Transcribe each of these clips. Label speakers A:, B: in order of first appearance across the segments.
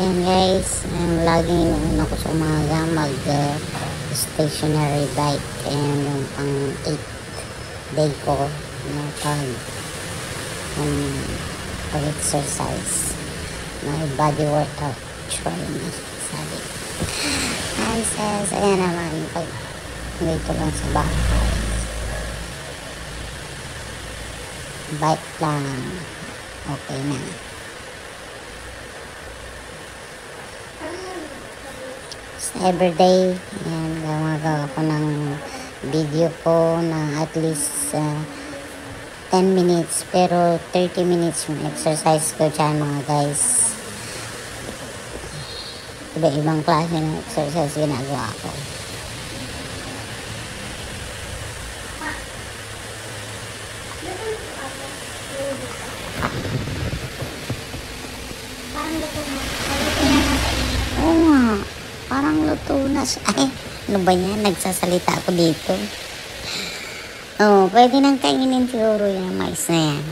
A: Ayan guys, laging inuuna ko sa umaga mag stationary bike. Ayan yung pang 8th day ko na pag-exercise. My body workout training. Sabi ko. Ayan says, ayan naman pag dito lang sa bahay. Bike lang. Okay na. Everyday, ayan, gumagawa ko ng video ko na at least 10 minutes, pero 30 minutes yung exercise ko dyan mga guys. Iba-ibang klase ng exercise ginagawa ko. Oo nga. Parang luto na siya. Ay, ano ba yan? Nagsasalita ako dito. Oo, pwede nang kainin siguro yung mais na yan.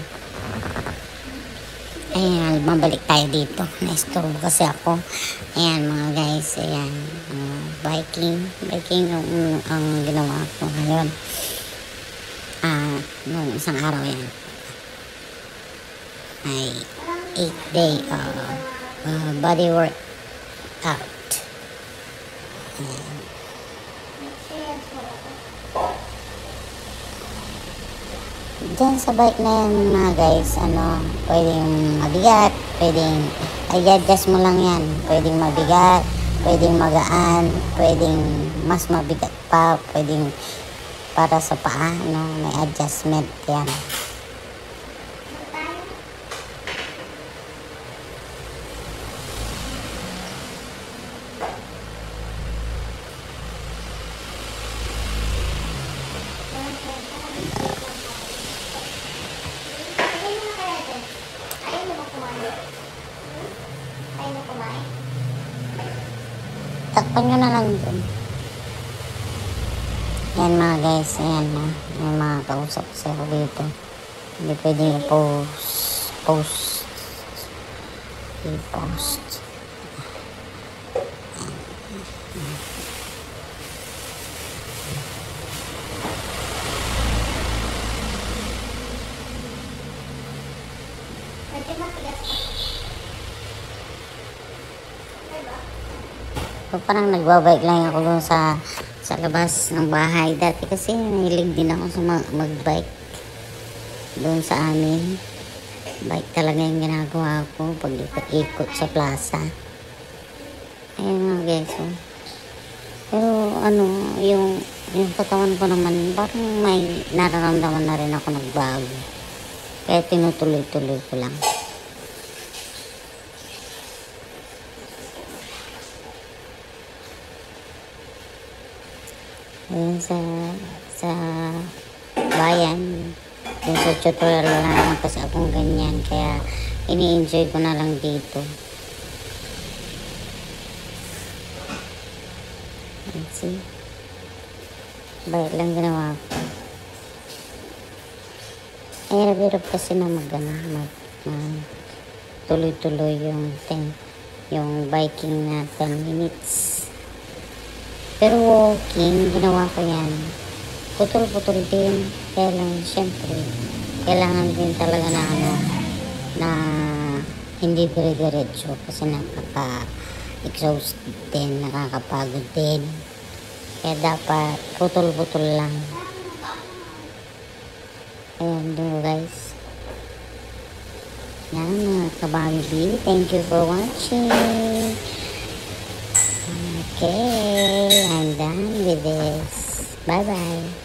A: Ayan, mabalik tayo dito. Na-istorbo kasi ako. Ayan mga guys, ayan. Biking ang ginawa ko ngayon. Noong isang araw yan. Ay, 8th day body work out. Diyan sa bike na yan mga guys, pwedeng mabigat, pwedeng i-adjust mo lang yan, pwedeng mabigat, pwedeng magaan, pwedeng mas mabigat pa, pwedeng para sa paa, may adjustment yan. Takpan nyo na lang dun. Yan mga guys, ayan na. May mga kausap kasi ako dito. Hindi pwedeng i-post. So, parang nagbabike lang ako dun sa labas ng bahay. Dati kasi nahilig din ako sa magbike dun sa amin. Bike talaga yung ginagawa ko pag ikot sa plaza. Ayun nga guys. Pero yung katawan ko naman parang may nararamdaman na rin ako nagbago. Kaya tinutuloy-tuloy ko lang. Ayan sa bayan, yung sa tutorial na naman kasi akong ganyan, kaya ini-enjoy ko na lang dito. Let's see, bait lang ginawa ko. Ay, hirap kasi na tuloy-tuloy yung biking na 10 minutes. Pero walking, ginawa ko yan. Putol-putol din. Kaya lang, syempre, kailangan din talaga na hindi dire-diretso kasi nakaka-exhaust din, nakakapagod din. Kaya dapat putol-putol lang. Ayan do guys. Yan mga kabambi. Thank you for watching. Okay, I'm done with this. Bye-bye.